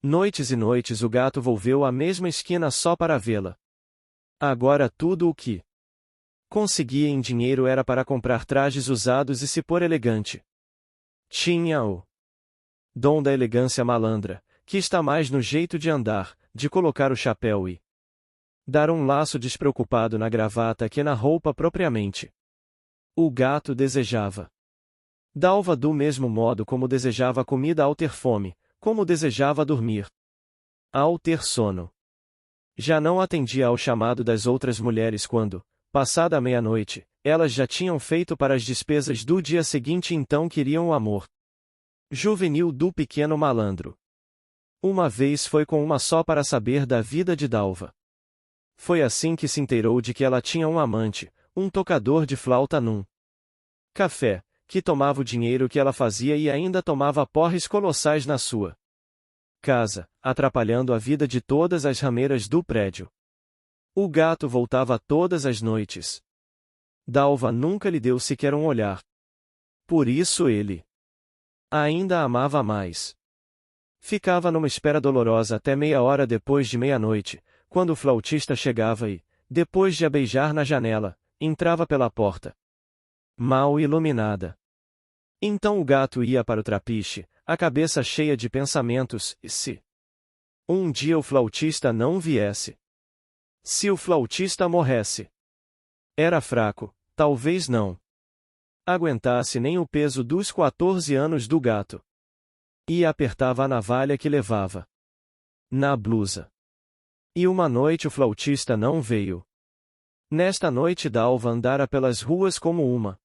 Noites e noites o gato volveu à mesma esquina só para vê-la. Agora tudo o que conseguia em dinheiro era para comprar trajes usados e se pôr elegante. Tinha o dom da elegância malandra, que está mais no jeito de andar, de colocar o chapéu e dar um laço despreocupado na gravata que na roupa propriamente. O gato desejava Dalva do mesmo modo como desejava comida ao ter fome, como desejava dormir ao ter sono. Já não atendia ao chamado das outras mulheres quando, passada a meia-noite, elas já tinham feito para as despesas do dia seguinte e então queriam o amor juvenil do pequeno malandro. Uma vez foi com uma só para saber da vida de Dalva. Foi assim que se inteirou de que ela tinha um amante, um tocador de flauta num café, que tomava o dinheiro que ela fazia e ainda tomava porres colossais na sua casa, atrapalhando a vida de todas as rameiras do prédio. O gato voltava todas as noites. Dalva nunca lhe deu sequer um olhar. Por isso ele ainda a amava mais. Ficava numa espera dolorosa até meia hora depois de meia-noite, quando o flautista chegava e, depois de a beijar na janela, entrava pela porta mal iluminada. Então o gato ia para o trapiche, a cabeça cheia de pensamentos, e se um dia o flautista não viesse? Se o flautista morresse? Era fraco, talvez não aguentasse nem o peso dos 14 anos do gato. E apertava a navalha que levava na blusa. E uma noite o flautista não veio. Nesta noite Dalva andara pelas ruas como uma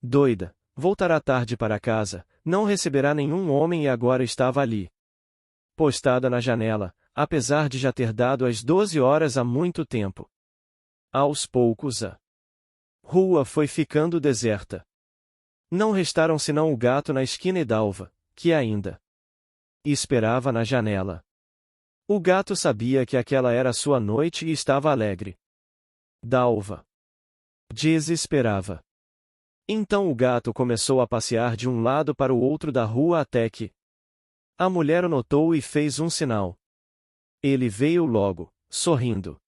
doida. Voltará tarde para casa, não receberá nenhum homem e agora estava ali, postada na janela, apesar de já ter dado as 12 horas há muito tempo. Aos poucos a rua foi ficando deserta. Não restaram senão o gato na esquina e Dalva, que ainda esperava na janela. O gato sabia que aquela era sua noite e estava alegre. Dalva desesperava. Então o gato começou a passear de um lado para o outro da rua até que a mulher o notou e fez um sinal. Ele veio logo, sorrindo.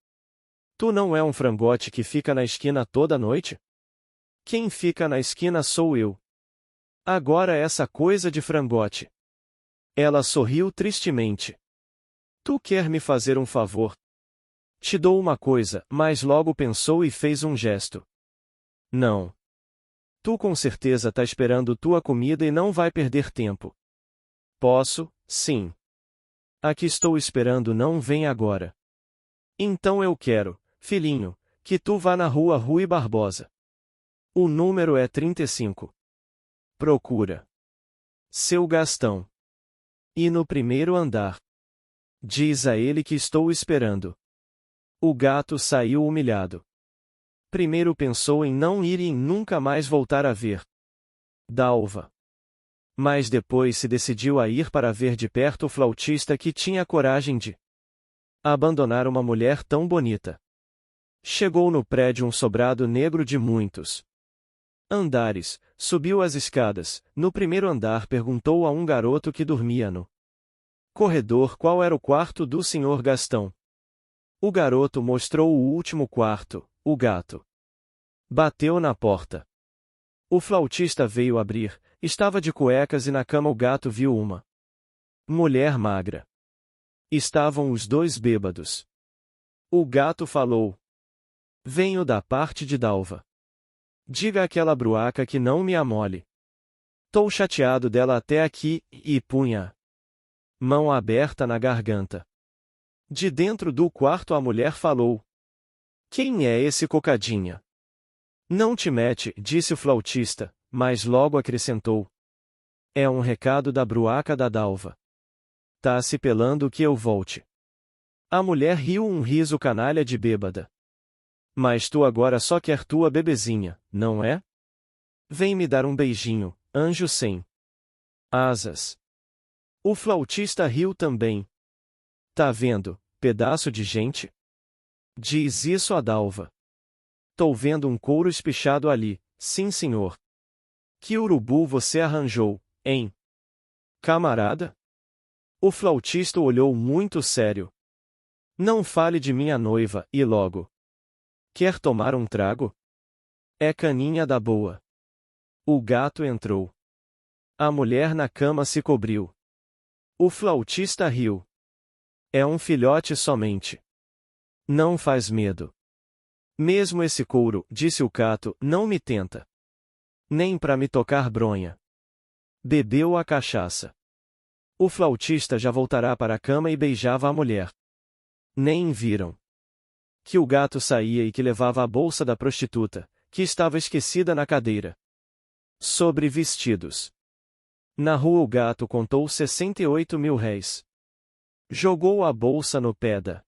Tu não é um frangote que fica na esquina toda noite? Quem fica na esquina sou eu. Agora essa coisa de frangote. Ela sorriu tristemente. Tu quer me fazer um favor? Te dou uma coisa, mas logo pensou e fez um gesto. Não. Tu com certeza tá esperando tua comida e não vai perder tempo. Posso, sim. A que estou esperando não vem agora. Então eu quero, filhinho, que tu vá na rua Rui Barbosa. O número é 35. Procura seu Gastão. E no primeiro andar. Diz a ele que estou esperando. O gato saiu humilhado. Primeiro pensou em não ir e em nunca mais voltar a ver Dalva. Mas depois se decidiu a ir para ver de perto o flautista que tinha a coragem de abandonar uma mulher tão bonita. Chegou no prédio um sobrado negro de muitos andares, subiu as escadas, no primeiro andar perguntou a um garoto que dormia no corredor qual era o quarto do Sr. Gastão. O garoto mostrou o último quarto. O gato bateu na porta. O flautista veio abrir, estava de cuecas e na cama o gato viu uma mulher magra. Estavam os dois bêbados. O gato falou. Venho da parte de Dalva. Diga àquela bruaca que não me amole. Tô chateado dela até aqui, e punha a mão aberta na garganta. De dentro do quarto a mulher falou. Quem é esse cocadinha? Não te mete, disse o flautista, mas logo acrescentou. É um recado da bruaca da Dalva. Tá se pelando que eu volte. A mulher riu um riso canalha de bêbada. Mas tu agora só quer tua bebezinha, não é? Vem me dar um beijinho, anjo sem asas. O flautista riu também. Tá vendo, pedaço de gente? Diz isso a Dalva. Tô vendo um couro espichado ali, sim senhor. Que urubu você arranjou, hein? Camarada? O flautista olhou muito sério. Não fale de minha noiva, e logo. Quer tomar um trago? É caninha da boa. O gato entrou. A mulher na cama se cobriu. O flautista riu. É um filhote somente. Não faz medo. Mesmo esse couro, disse o gato, não me tenta. Nem pra me tocar bronha. Bebeu a cachaça. O flautista já voltará para a cama e beijava a mulher. Nem viram. Que o gato saía e que levava a bolsa da prostituta, que estava esquecida na cadeira. Sobre vestidos. Na rua o gato contou 68 mil réis. Jogou a bolsa no pé da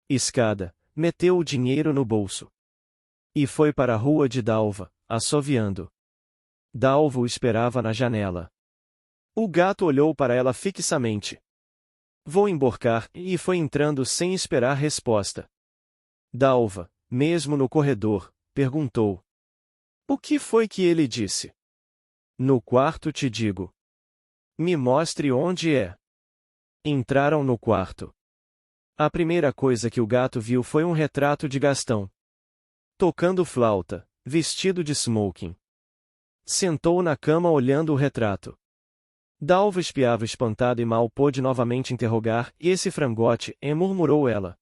escada, meteu o dinheiro no bolso. E foi para a rua de Dalva, assoviando. Dalva o esperava na janela. O gato olhou para ela fixamente. Vou emborcar, e foi entrando sem esperar resposta. Dalva, mesmo no corredor, perguntou. O que foi que ele disse? No quarto te digo. Me mostre onde é. Entraram no quarto. A primeira coisa que o gato viu foi um retrato de Gastão. Tocando flauta, vestido de smoking. Sentou na cama olhando o retrato. Dalva espiava espantada e mal pôde novamente interrogar, e esse frangote, murmurou ela.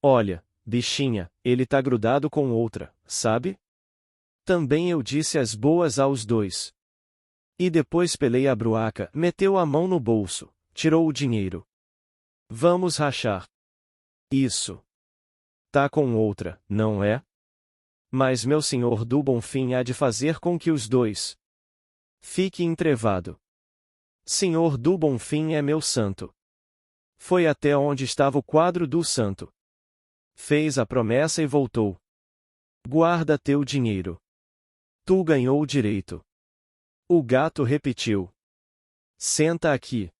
Olha, bichinha, ele tá grudado com outra, sabe? Também eu disse as boas aos dois. E depois pelei a bruaca, meteu a mão no bolso, tirou o dinheiro. Vamos rachar. Isso. Tá com outra, não é? Mas meu senhor do Bonfim há de fazer com que os dois fique entrevado. Senhor do Bonfim é meu santo. Foi até onde estava o quadro do santo. Fez a promessa e voltou. Guarda teu dinheiro. Tu ganhou o direito. O gato repetiu. Senta aqui.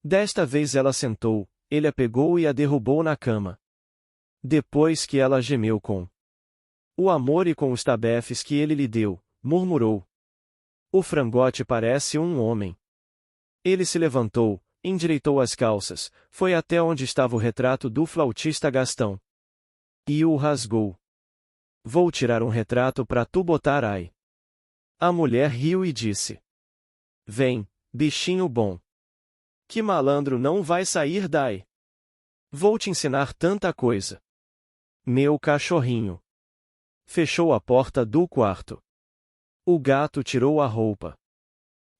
Desta vez ela sentou, ele a pegou e a derrubou na cama. Depois que ela gemeu com o amor e com os tabefes que ele lhe deu, murmurou. O frangote parece um homem. Ele se levantou, endireitou as calças, foi até onde estava o retrato do flautista Gastão. E o rasgou. Vou tirar um retrato pra tu botar aí. A mulher riu e disse. Vem, bichinho bom. Que malandro não vai sair daí. Vou te ensinar tanta coisa. Meu cachorrinho. Fechou a porta do quarto. O gato tirou a roupa.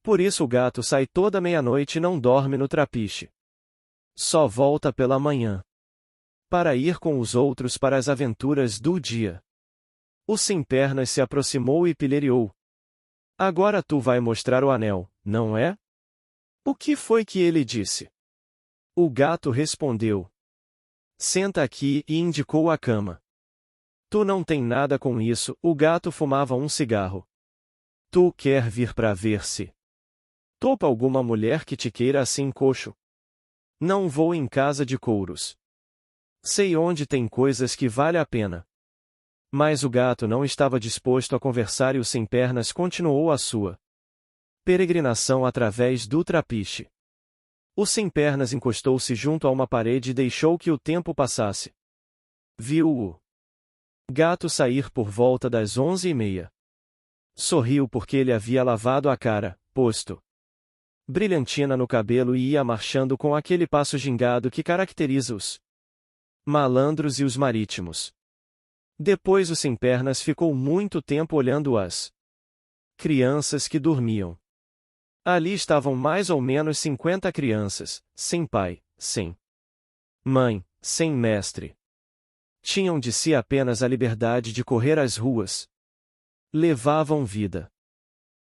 Por isso o gato sai toda meia-noite e não dorme no trapiche. Só volta pela manhã. Para ir com os outros para as aventuras do dia. O sem-pernas se aproximou e pilheriou. Agora tu vai mostrar o anel, não é? O que foi que ele disse? O gato respondeu. Senta aqui e indicou a cama. Tu não tem nada com isso, o gato fumava um cigarro. Tu quer vir pra ver se topa alguma mulher que te queira assim coxo? Não vou em casa de couros. Sei onde tem coisas que vale a pena. Mas o gato não estava disposto a conversar e o sem-pernas continuou a sua peregrinação através do trapiche. O sem-pernas encostou-se junto a uma parede e deixou que o tempo passasse. Viu o gato sair por volta das 11h30. Sorriu porque ele havia lavado a cara, posto brilhantina no cabelo e ia marchando com aquele passo gingado que caracteriza os malandros e os marítimos. Depois o sem-pernas ficou muito tempo olhando as crianças que dormiam. Ali estavam mais ou menos 50 crianças, sem pai, sem mãe, sem mestre. Tinham de si apenas a liberdade de correr às ruas. Levavam vida.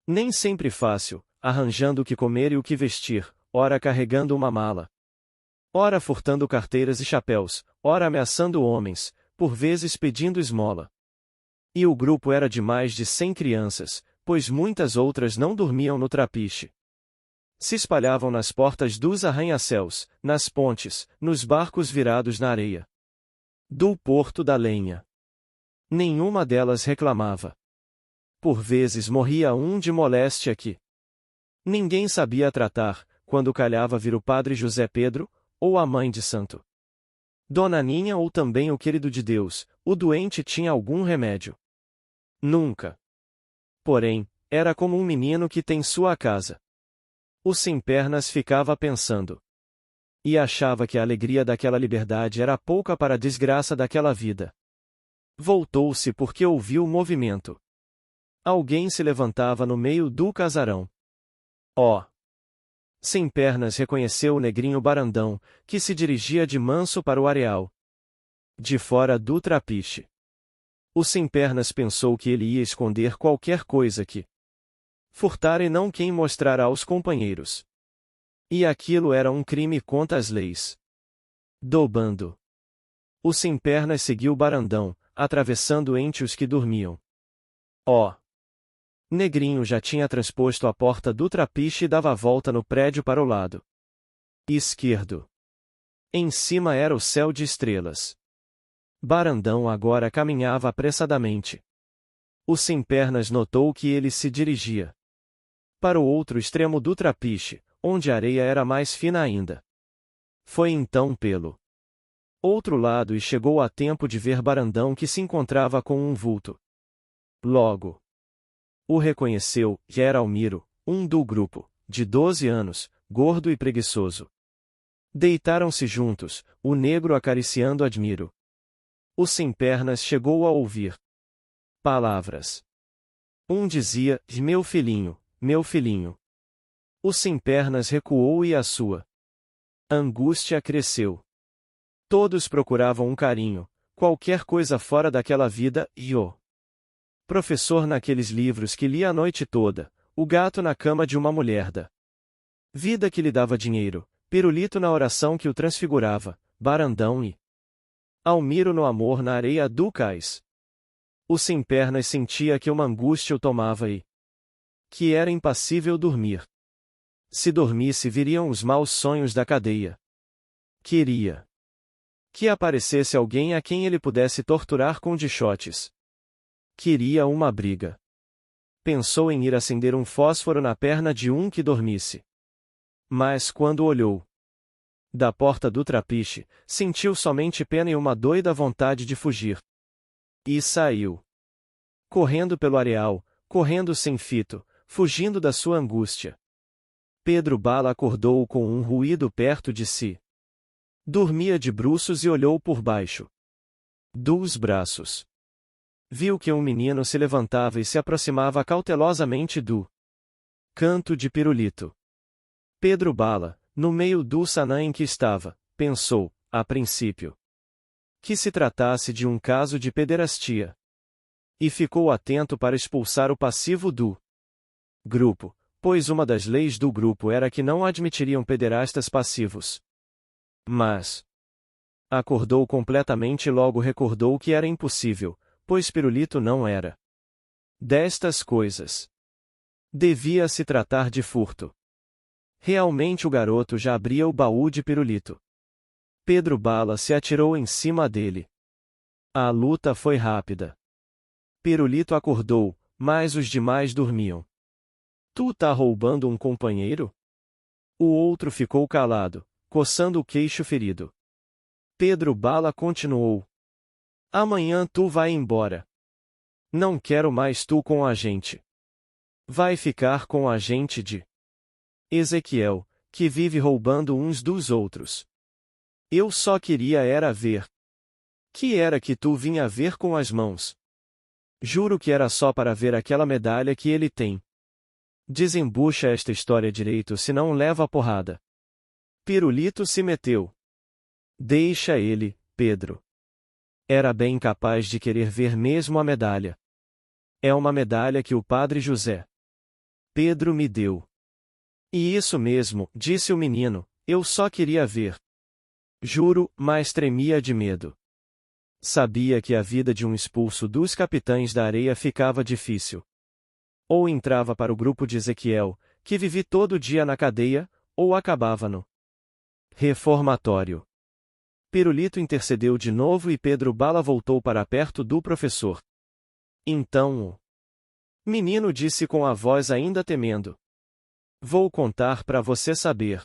Nem sempre fácil, arranjando o que comer e o que vestir, ora carregando uma mala. Ora furtando carteiras e chapéus, ora ameaçando homens, por vezes pedindo esmola. E o grupo era de mais de 100 crianças, pois muitas outras não dormiam no trapiche. Se espalhavam nas portas dos arranha-céus, nas pontes, nos barcos virados na areia do Porto da Lenha. Nenhuma delas reclamava. Por vezes morria um de moléstia que ninguém sabia tratar, quando calhava vir o padre José Pedro, ou a mãe de santo Dona Aninha ou também o querido de Deus, o doente tinha algum remédio. Nunca. Porém, era como um menino que tem sua casa. O sem-pernas ficava pensando. E achava que a alegria daquela liberdade era pouca para a desgraça daquela vida. Voltou-se porque ouviu o movimento. Alguém se levantava no meio do casarão. Oh! Sem-pernas reconheceu o negrinho Barandão, que se dirigia de manso para o areal. De fora do trapiche. O sem-pernas pensou que ele ia esconder qualquer coisa que furtara e não quem mostrar aos companheiros. E aquilo era um crime contra as leis. Do bando. O sem-pernas seguiu Barandão, atravessando entre os que dormiam. Oh! Negrinho já tinha transposto a porta do trapiche e dava a volta no prédio para o lado esquerdo. Em cima era o céu de estrelas. Barandão agora caminhava apressadamente. O sem-pernas notou que ele se dirigia para o outro extremo do trapiche, onde a areia era mais fina ainda. Foi então pelo outro lado e chegou a tempo de ver Barandão que se encontrava com um vulto. Logo o reconheceu, e era Almiro, um do grupo, de 12 anos, gordo e preguiçoso. Deitaram-se juntos, o negro acariciando Admiro. O sem-pernas chegou a ouvir palavras. Um dizia, meu filhinho, meu filhinho. O sem-pernas recuou e a sua angústia cresceu. Todos procuravam um carinho, qualquer coisa fora daquela vida, e o professor naqueles livros que lia a noite toda, o gato na cama de uma mulher da vida que lhe dava dinheiro, Pirulito na oração que o transfigurava, Barandão e Almiro no amor na areia do cais. O sem-pernas sentia que uma angústia o tomava e que era impassível dormir. Se dormisse viriam os maus sonhos da cadeia. Queria que aparecesse alguém a quem ele pudesse torturar com dichotes. Queria uma briga. Pensou em ir acender um fósforo na perna de um que dormisse. Mas quando olhou da porta do trapiche, sentiu somente pena e uma doida vontade de fugir. E saiu. Correndo pelo areal, correndo sem fito, fugindo da sua angústia. Pedro Bala acordou com um ruído perto de si. Dormia de bruços e olhou por baixo dos braços. Viu que um menino se levantava e se aproximava cautelosamente do canto de Pirulito. Pedro Bala, no meio do sanã em que estava, pensou, a princípio, que se tratasse de um caso de pederastia. E ficou atento para expulsar o passivo do grupo, pois uma das leis do grupo era que não admitiriam pederastas passivos. Mas acordou completamente e logo recordou que era impossível, pois Pirulito não era destas coisas. Devia se tratar de furto. Realmente o garoto já abria o baú de Pirulito. Pedro Bala se atirou em cima dele. A luta foi rápida. Pirulito acordou, mas os demais dormiam. Tu tá roubando um companheiro? O outro ficou calado, coçando o queixo ferido. Pedro Bala continuou. Amanhã tu vai embora. Não quero mais tu com a gente. Vai ficar com a gente de Ezequiel, que vive roubando uns dos outros. Eu só queria era ver. Que era que tu vinha ver com as mãos? Juro que era só para ver aquela medalha que ele tem. Desembucha esta história direito se não leva a porrada. Pirulito se meteu. Deixa ele, Pedro. Era bem capaz de querer ver mesmo a medalha. É uma medalha que o padre José Pedro me deu. E isso mesmo, disse o menino, eu só queria ver. Juro, mas tremia de medo. Sabia que a vida de um expulso dos capitães da areia ficava difícil. Ou entrava para o grupo de Ezequiel, que vivi todo dia na cadeia, ou acabava no reformatório. Pirulito intercedeu de novo e Pedro Bala voltou para perto do professor. Então o menino disse com a voz ainda temendo. Vou contar pra você saber.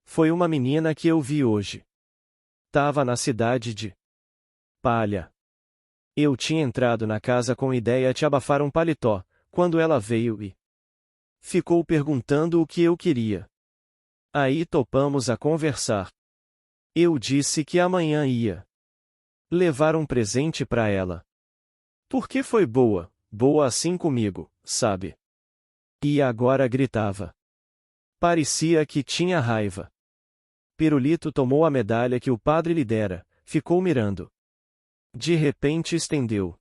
Foi uma menina que eu vi hoje. Tava na cidade de Palha. Eu tinha entrado na casa com ideia de abafar um paletó, quando ela veio e ficou perguntando o que eu queria. Aí topamos a conversar. Eu disse que amanhã ia levar um presente pra ela. Porque foi boa, boa assim comigo, sabe? E agora gritava. Parecia que tinha raiva. Pirulito tomou a medalha que o padre lhe dera, ficou mirando. De repente estendeu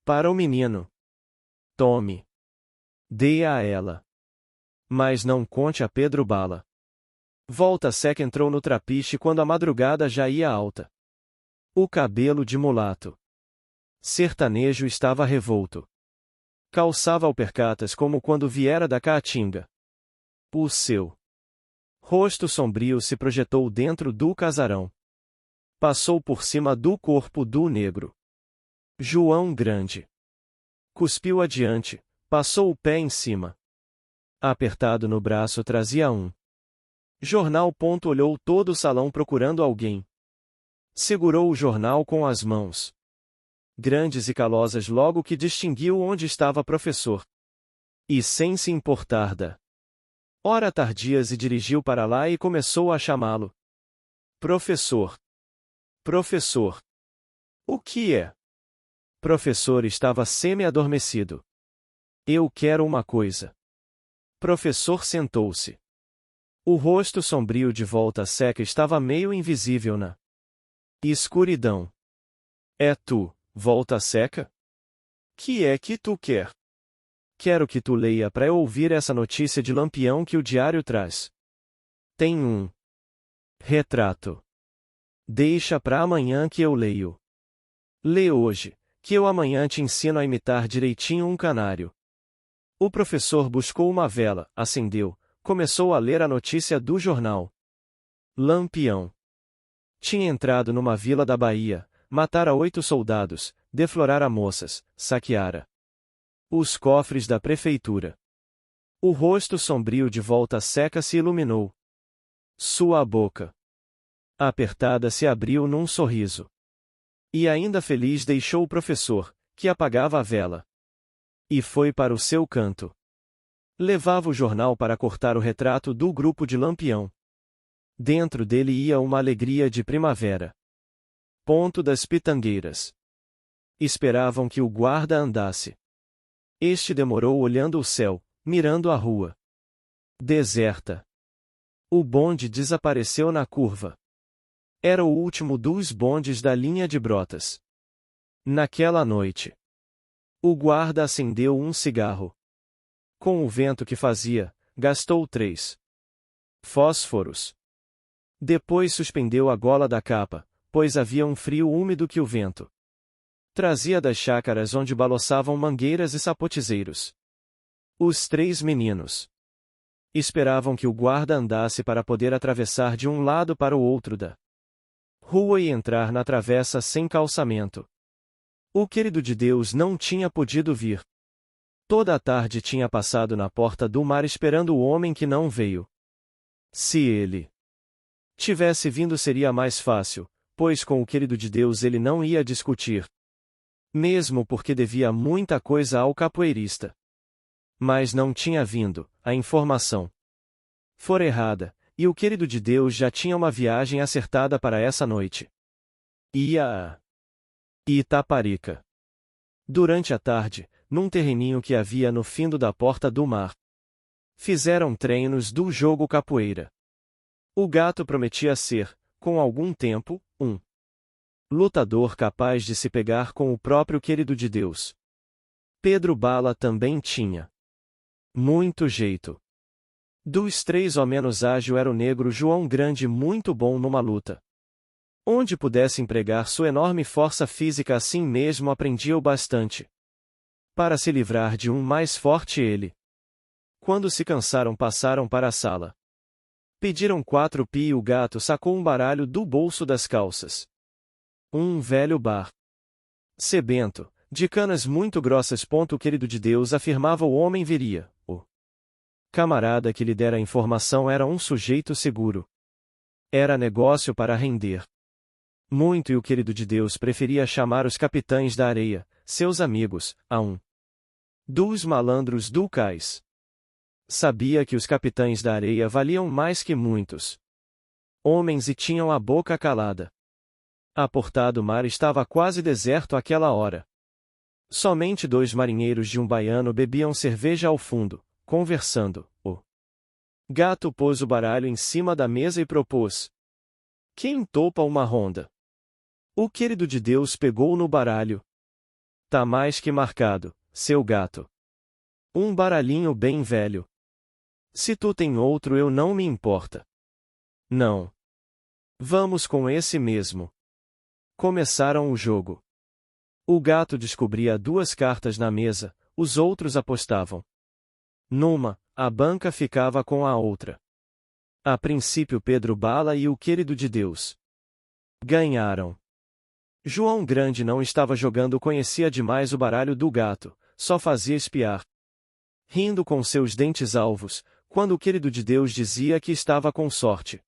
para o menino. Tome. Dê a ela. Mas não conte a Pedro Bala. Volta Seca entrou no trapiche quando a madrugada já ia alta. O cabelo de mulato sertanejo estava revolto. Calçava alpercatas como quando viera da caatinga. O seu rosto sombrio se projetou dentro do casarão. Passou por cima do corpo do negro. João Grande. Cuspiu adiante, passou o pé em cima. Apertado no braço trazia um jornal. Olhou todo o salão procurando alguém. Segurou o jornal com as mãos grandes e calosas logo que distinguiu onde estava professor. E sem se importar da hora tardia se dirigiu para lá e começou a chamá-lo. Professor. Professor. O que é? Professor estava semi-adormecido. Eu quero uma coisa. Professor sentou-se. O rosto sombrio de Volta Seca estava meio invisível na escuridão. É tu, Volta Seca? Que é que tu quer? Quero que tu leia para eu ouvir essa notícia de Lampião que o diário traz. Tem um retrato. Deixa para amanhã que eu leio. Lê hoje, que eu amanhã te ensino a imitar direitinho um canário. O professor buscou uma vela, acendeu, começou a ler a notícia do jornal. Lampião tinha entrado numa vila da Bahia, matara 8 soldados, deflorara moças, saqueara os cofres da prefeitura. O rosto sombrio de Volta Seca se iluminou. Sua boca apertada se abriu num sorriso. E ainda feliz deixou o professor, que apagava a vela. E foi para o seu canto. Levava o jornal para cortar o retrato do grupo de Lampião. Dentro dele ia uma alegria de primavera. Ponto das pitangueiras. Esperavam que o guarda andasse. Este demorou olhando o céu, mirando a rua deserta. O bonde desapareceu na curva. Era o último dos bondes da linha de Brotas. Naquela noite, o guarda acendeu um cigarro. Com o vento que fazia, gastou 3 fósforos. Depois suspendeu a gola da capa, pois havia um frio úmido que o vento trazia das chácaras onde balançavam mangueiras e sapotizeiros. Os 3 meninos esperavam que o guarda andasse para poder atravessar de um lado para o outro da rua e entrar na travessa sem calçamento. O querido de Deus não tinha podido vir. Toda a tarde tinha passado na porta do mar esperando o homem que não veio. Se ele tivesse vindo seria mais fácil, pois com o querido de Deus ele não ia discutir. Mesmo porque devia muita coisa ao capoeirista. Mas não tinha vindo, a informação fora errada, e o querido de Deus já tinha uma viagem acertada para essa noite. Ia a Itaparica. Durante a tarde, num terreninho que havia no findo da Porta do Mar. Fizeram treinos do jogo capoeira. O gato prometia ser, com algum tempo, um lutador capaz de se pegar com o próprio querido de Deus. Pedro Bala também tinha muito jeito. Dos 3 o menos ágil era o negro João Grande, muito bom numa luta. Onde pudesse empregar sua enorme força física, assim mesmo aprendia o bastante para se livrar de um mais forte ele. Quando se cansaram passaram para a sala. Pediram 4 pi e o gato sacou um baralho do bolso das calças. Um velho bar sebento, de canas muito grossas. O querido de Deus afirmava o homem viria. O Camarada que lhe dera a informação era um sujeito seguro. Era negócio para render muito, e o querido de Deus preferia chamar os capitães da areia, seus amigos, a um dos malandros do cais. Sabia que os capitães da areia valiam mais que muitos homens e tinham a boca calada. A porta do mar estava quase deserto àquela hora. Somente 2 marinheiros de um baiano bebiam cerveja ao fundo, conversando. O gato pôs o baralho em cima da mesa e propôs: quem topa uma ronda? O querido de Deus pegou no baralho. Tá mais que marcado, seu gato. Um baralhinho bem velho. Se tu tem outro, eu não me importa. Não. Vamos com esse mesmo. Começaram o jogo. O gato descobria 2 cartas na mesa, os outros apostavam numa, a banca ficava com a outra. A princípio Pedro Bala e o querido de Deus ganharam. João Grande não estava jogando, conhecia demais o baralho do gato, só fazia espiar, rindo com seus dentes alvos, quando o querido de Deus dizia que estava com sorte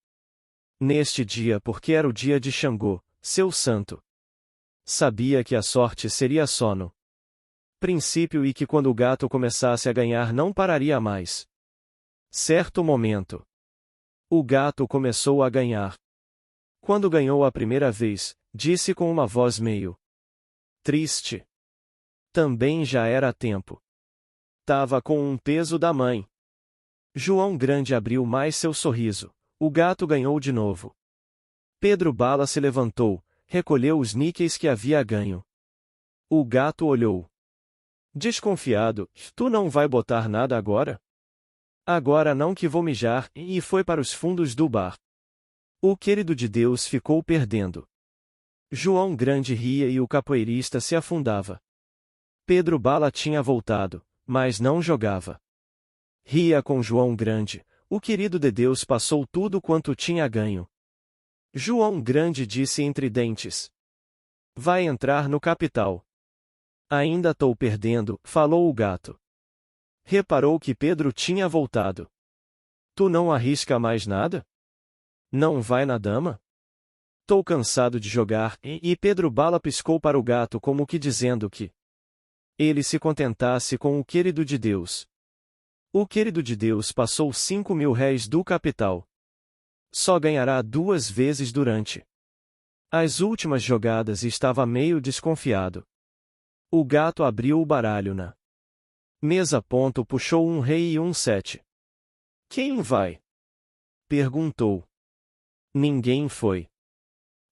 neste dia, porque era o dia de Xangô, seu santo. Sabia que a sorte seria só no princípio e que quando o gato começasse a ganhar não pararia mais. Certo momento, o gato começou a ganhar. Quando ganhou a primeira vez, disse com uma voz meio triste: também já era tempo. Tava com um peso da mãe. João Grande abriu mais seu sorriso. O gato ganhou de novo. Pedro Bala se levantou, recolheu os níqueis que havia ganho. O gato olhou desconfiado: tu não vai botar nada agora? Agora não, que vou mijar, e foi para os fundos do bar. O querido de Deus ficou perdendo. João Grande ria e o capoeirista se afundava. Pedro Bala tinha voltado, mas não jogava. Ria com João Grande. O querido de Deus passou tudo quanto tinha ganho. João Grande disse entre dentes: vai entrar no capital. Ainda tô perdendo, falou o gato. Reparou que Pedro tinha voltado. Tu não arrisca mais nada? Não vai na dama? Tô cansado de jogar, e Pedro Bala piscou para o gato como que dizendo que ele se contentasse com o querido de Deus. O querido de Deus passou 5.000 réis do capital. Só ganhará 2 vezes durante as últimas jogadas e estava meio desconfiado. O gato abriu o baralho na mesa. Puxou um rei e um 7. Quem vai? Perguntou. Ninguém foi.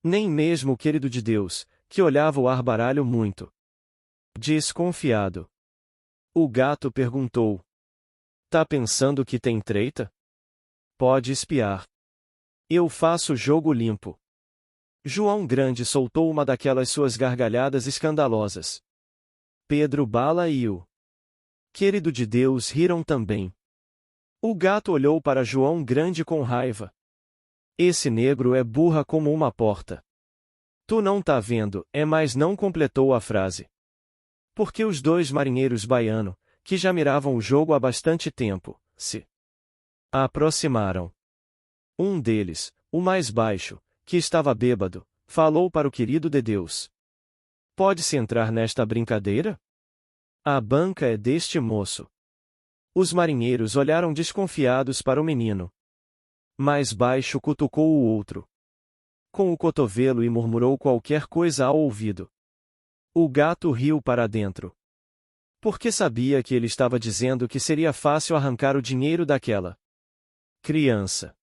Nem mesmo o querido de Deus, que olhava o baralho muito desconfiado. O gato perguntou: tá pensando que tem treta? Pode espiar. Eu faço jogo limpo. João Grande soltou uma daquelas suas gargalhadas escandalosas. Pedro Bala e o querido de Deus riram também. O gato olhou para João Grande com raiva. Esse negro é burra como uma porta. Tu não tá vendo, mas não completou a frase. Porque os 2 marinheiros baiano, que já miravam o jogo há bastante tempo, se aproximaram. Um deles, o mais baixo, que estava bêbado, falou para o querido de Deus: pode-se entrar nesta brincadeira? A banca é deste moço. Os marinheiros olharam desconfiados para o menino. Mais baixo cutucou o outro com o cotovelo e murmurou qualquer coisa ao ouvido. O gato riu para dentro. Porque sabia que ele estava dizendo que seria fácil arrancar o dinheiro daquela criança.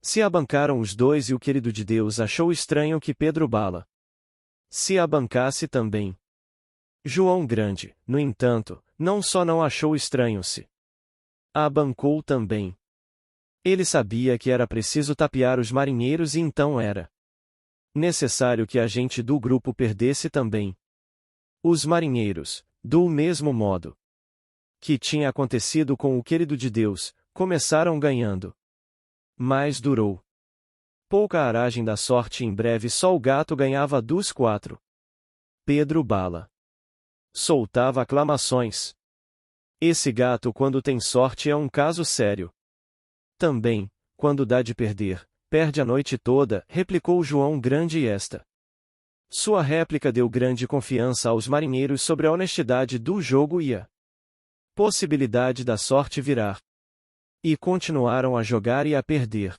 Se abancaram os 2 e o querido de Deus achou estranho que Pedro Bala se abancasse também. João Grande, no entanto, não só não achou estranho, se abancou também. Ele sabia que era preciso tapear os marinheiros e então era necessário que a gente do grupo perdesse também. Os marinheiros, do mesmo modo que tinha acontecido com o querido de Deus, começaram ganhando. Mas durou pouca a aragem da sorte e em breve só o gato ganhava dos 4. Pedro Bala soltava aclamações. Esse gato, quando tem sorte, é um caso sério. Também, quando dá de perder, perde a noite toda, replicou João Grande, e esta sua réplica deu grande confiança aos marinheiros sobre a honestidade do jogo e a possibilidade da sorte virar. E continuaram a jogar e a perder.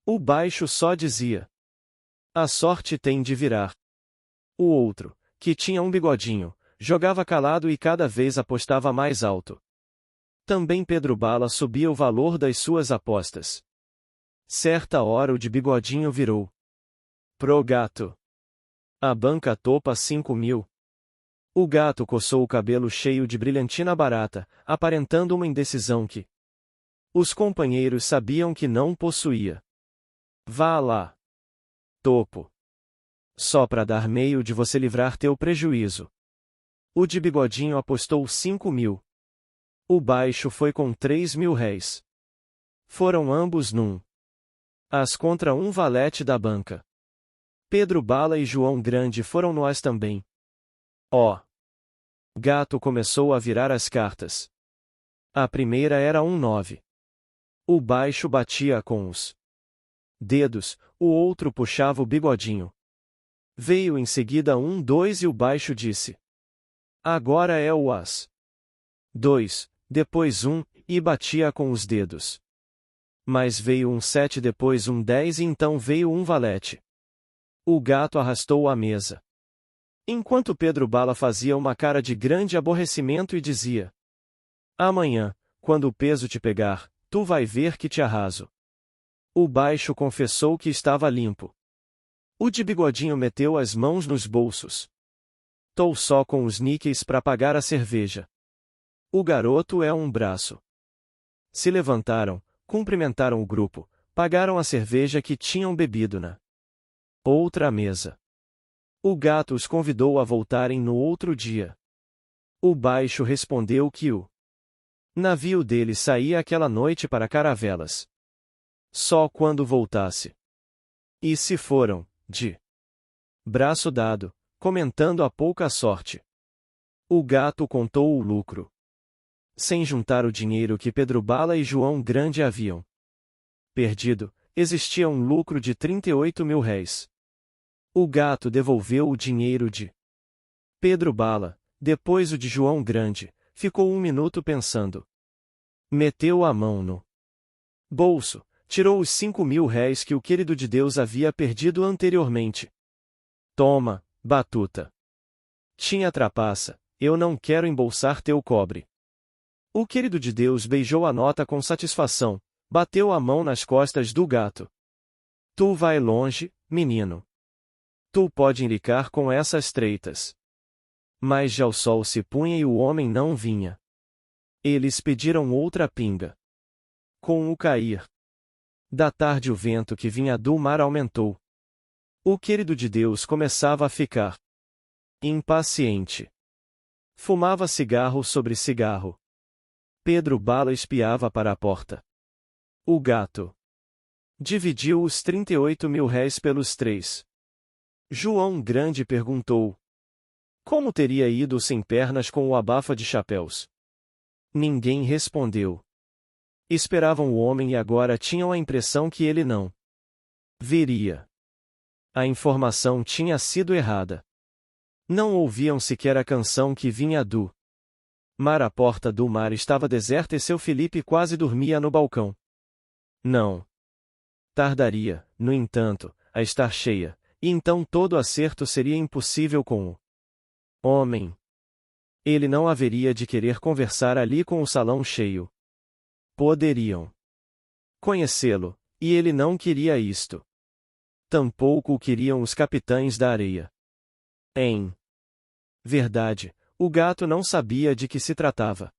O baixo só dizia: a sorte tem de virar. O outro, que tinha um bigodinho, jogava calado e cada vez apostava mais alto. Também Pedro Bala subia o valor das suas apostas. Certa hora o de bigodinho virou: pro gato. A banca topa 5.000. O gato coçou o cabelo cheio de brilhantina barata, aparentando uma indecisão que os companheiros sabiam que não possuía. Vá lá. Topo. Só para dar meio de você livrar teu prejuízo. O de bigodinho apostou 5.000. O baixo foi com 3.000 réis. Foram ambos num as contra um valete da banca. Pedro Bala e João Grande foram no as também. Ó! Gato começou a virar as cartas. A primeira era um 9. O baixo batia com os dedos, o outro puxava o bigodinho. Veio em seguida um 2 e o baixo disse: agora é o as. 2, depois um, e batia com os dedos. Mas veio um 7, depois um 10 e então veio um valete. O gato arrastou a mesa. Enquanto Pedro Bala fazia uma cara de grande aborrecimento e dizia: amanhã, quando o peso te pegar, tu vai ver que te arraso. O baixo confessou que estava limpo. O de bigodinho meteu as mãos nos bolsos. Tô só com os níqueis para pagar a cerveja. O garoto é um braço. Se levantaram, cumprimentaram o grupo, pagaram a cerveja que tinham bebido na outra mesa. O gato os convidou a voltarem no outro dia. O baixo respondeu que o navio dele saía aquela noite para Caravelas. Só quando voltasse. E se foram, de braço dado, comentando a pouca sorte. O gato contou o lucro. Sem juntar o dinheiro que Pedro Bala e João Grande haviam perdido, existia um lucro de 38.000 réis. O gato devolveu o dinheiro de Pedro Bala, depois o de João Grande, ficou um minuto pensando. Meteu a mão no bolso, tirou os 5.000 réis que o querido de Deus havia perdido anteriormente. Toma, batuta. Tinha trapaça, eu não quero embolsar teu cobre. O querido de Deus beijou a nota com satisfação, bateu a mão nas costas do gato. Tu vai longe, menino. Tu pode enricar com essas treitas. Mas já o sol se punha e o homem não vinha. Eles pediram outra pinga. Com o cair da tarde o vento que vinha do mar aumentou. O querido de Deus começava a ficar impaciente. Fumava cigarro sobre cigarro. Pedro Bala espiava para a porta. O gato dividiu os 38.000 réis pelos 3. João Grande perguntou: como teria ido sem pernas com o abafa de chapéus? Ninguém respondeu. Esperavam o homem e agora tinham a impressão que ele não viria. A informação tinha sido errada. Não ouviam sequer a canção que vinha do mar. A porta do mar estava deserta e seu Felipe quase dormia no balcão. Não tardaria, no entanto, a estar cheia, e então todo acerto seria impossível com o homem. Ele não haveria de querer conversar ali com o salão cheio. Poderiam conhecê-lo, e ele não queria isto. Tampouco o queriam os capitães da areia. Em verdade, o gato não sabia de que se tratava.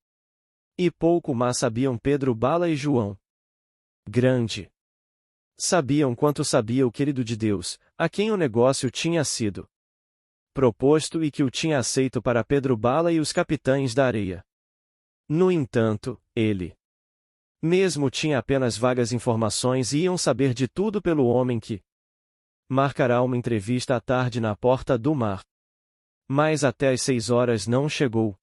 E pouco mais sabiam Pedro Bala e João Grande. Sabiam quanto sabia o querido de Deus, a quem o negócio tinha sido proposto e que o tinha aceito para Pedro Bala e os capitães da areia. No entanto, ele mesmo tinha apenas vagas informações e iam saber de tudo pelo homem que marcará uma entrevista à tarde na porta do mar. Mas até às 6 horas não chegou.